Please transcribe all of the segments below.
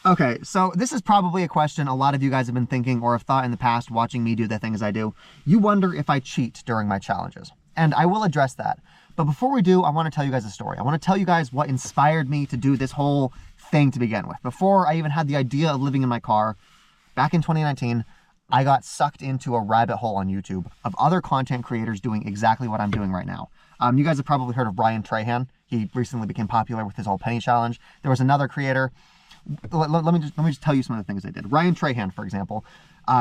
Okay, so this is probably a question a lot of you guys have been thinking or have thought in the past watching me do the things I do. You wonder if I cheat during my challenges, and I will address that. But before we do, I want to tell you guys a story. I want to tell you guys what inspired me to do this whole thing to begin with. Before I even had the idea of living in my car, back in 2019, I got sucked into a rabbit hole on YouTube of other content creators doing exactly what I'm doing right now. You guys have probably heard of Ryan Trahan. He recently became popular with his whole penny challenge. There was another creator. Let me just tell you some of the things they did. Ryan Trahan, for example,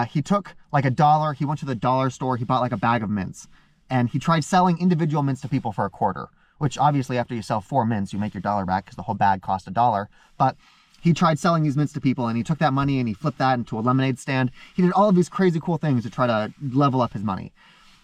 he took like $1, he went to the dollar store, he bought like a bag of mints, and he tried selling individual mints to people for $0.25, which obviously after you sell 4 mints, you make your dollar back because the whole bag cost $1. But he tried selling these mints to people, and he took that money and he flipped that into a lemonade stand. He did all of these crazy cool things to try to level up his money.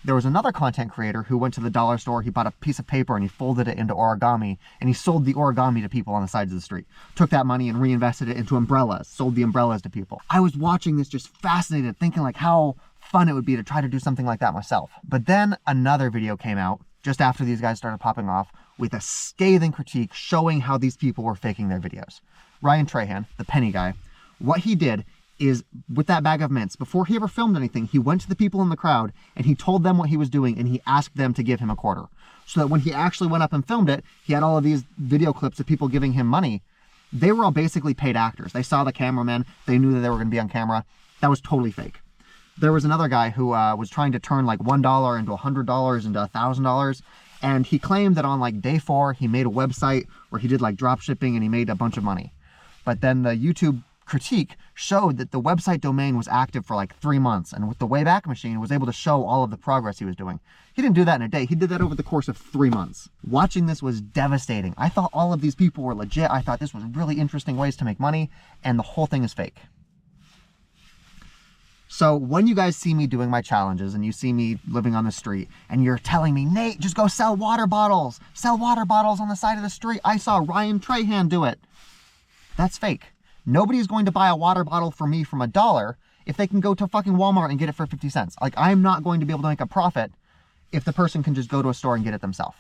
There was another content creator who went to the dollar store, he bought a piece of paper and he folded it into origami, and he sold the origami to people on the sides of the street. Took that money and reinvested it into umbrellas, sold the umbrellas to people. I was watching this just fascinated, thinking like how fun it would be to try to do something like that myself. But then another video came out just after these guys started popping off with a scathing critique showing how these people were faking their videos. Ryan Trahan, the penny guy, what he did is with that bag of mints, before he ever filmed anything, he went to the people in the crowd and he told them what he was doing and he asked them to give him $0.25. So that when he actually went up and filmed it, he had all of these video clips of people giving him money. They were all basically paid actors. They saw the cameraman, they knew that they were going to be on camera. That was totally fake. There was another guy who was trying to turn like $1 into $100 into $1,000. And he claimed that on like day 4, he made a website where he did like drop shipping and he made a bunch of money. But then the YouTube critique showed that the website domain was active for like 3 months, and with the Wayback Machine was able to show all of the progress he was doing. He didn't do that in a day. He did that over the course of 3 months. Watching this was devastating. I thought all of these people were legit. I thought this was really interesting ways to make money, and the whole thing is fake. So when you guys see me doing my challenges and you see me living on the street and you're telling me, Nate, just go sell water bottles on the side of the street. I saw Ryan Trahan do it. That's fake. Nobody's going to buy a water bottle from me from $1 if they can go to fucking Walmart and get it for 50 cents. Like, I'm not going to be able to make a profit if the person can just go to a store and get it themselves.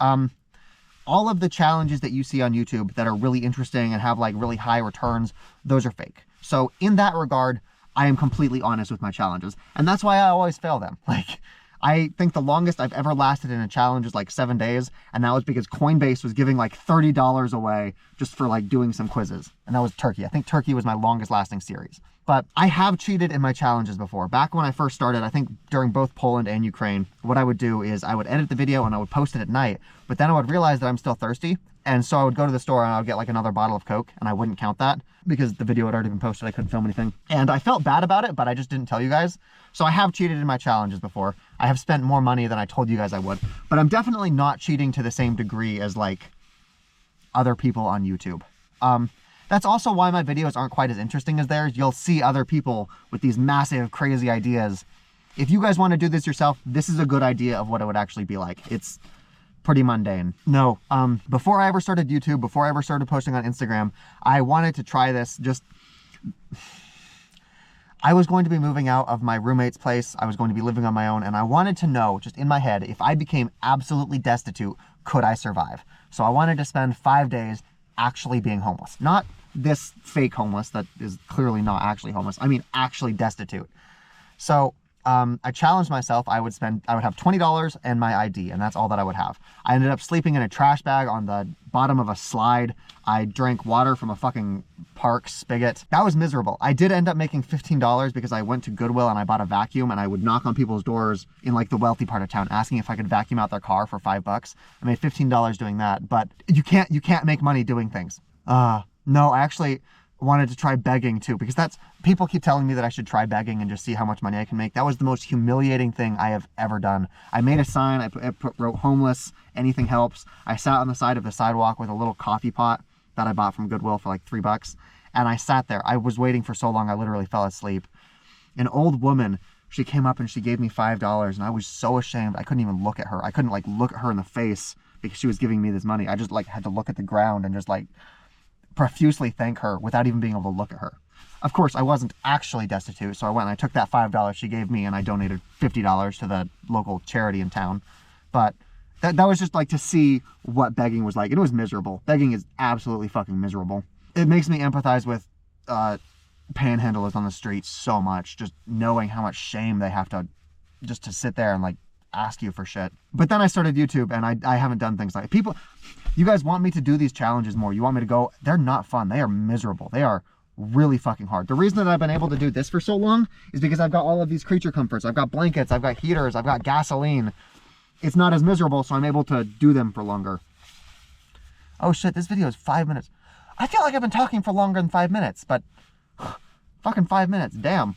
All of the challenges that you see on YouTube that are really interesting and have like really high returns, those are fake. So in that regard, I am completely honest with my challenges. And that's why I always fail them. Like, I think the longest I've ever lasted in a challenge is like 7 days. And that was because Coinbase was giving like $30 away just for like doing some quizzes. And that was Turkey. I think Turkey was my longest lasting series. But I have cheated in my challenges before. Back when I first started, I think during both Poland and Ukraine, what I would do is I would edit the video and I would post it at night. But then I would realize that I'm still thirsty. And so I would go to the store and I would get like another bottle of Coke, and I wouldn't count that because the video had already been posted. I couldn't film anything. And I felt bad about it, but I just didn't tell you guys. So I have cheated in my challenges before. I have spent more money than I told you guys I would. But I'm definitely not cheating to the same degree as like other people on YouTube. That's also why my videos aren't quite as interesting as theirs. You'll see other people with these massive, crazy ideas. If you guys want to do this yourself, this is a good idea of what it would actually be like. It's pretty mundane. No, before I ever started YouTube, before I ever started posting on Instagram, I wanted to try this. I was going to be moving out of my roommate's place. I was going to be living on my own, and I wanted to know, just in my head, if I became absolutely destitute, could I survive? So I wanted to spend 5 days actually being homeless. Not this fake homeless that is clearly not actually homeless. I mean, actually destitute. So I challenged myself. I would have $20 and my ID, and that's all that I would have. I ended up sleeping in a trash bag on the bottom of a slide. I drank water from a fucking park spigot. That was miserable. I did end up making $15 because I went to Goodwill and I bought a vacuum, and I would knock on people's doors in like the wealthy part of town asking if I could vacuum out their car for $5. I made $15 doing that, but you can't make money doing things. No, I actually wanted to try begging too, because people keep telling me that I should try begging and just see how much money I can make. That was the most humiliating thing I have ever done. I made a sign, I wrote homeless, anything helps. I sat on the side of the sidewalk with a little coffee pot that I bought from Goodwill for like $3. And I sat there. I was waiting for so long, I literally fell asleep. An old woman, she came up and she gave me $5, and I was so ashamed. I couldn't even look at her. I couldn't like look at her in the face because she was giving me this money. I just like had to look at the ground and just like profusely thank her without even being able to look at her. Of course, I wasn't actually destitute, so I went and I took that $5 she gave me and I donated $50 to the local charity in town. But that was just like to see what begging was like. It was miserable. Begging is absolutely fucking miserable. It makes me empathize with panhandlers on the street so much, just knowing how much shame they have to just to sit there and like ask you for shit. But then I started YouTube, and I haven't done things like people. You guys want me to do these challenges more. You want me to go. They're not fun. They are miserable. They are really fucking hard. The reason that I've been able to do this for so long is because I've got all of these creature comforts. I've got blankets, I've got heaters, I've got gasoline. It's not as miserable, so I'm able to do them for longer. Oh shit, this video is 5 minutes. I feel like I've been talking for longer than 5 minutes, but fucking 5 minutes, damn.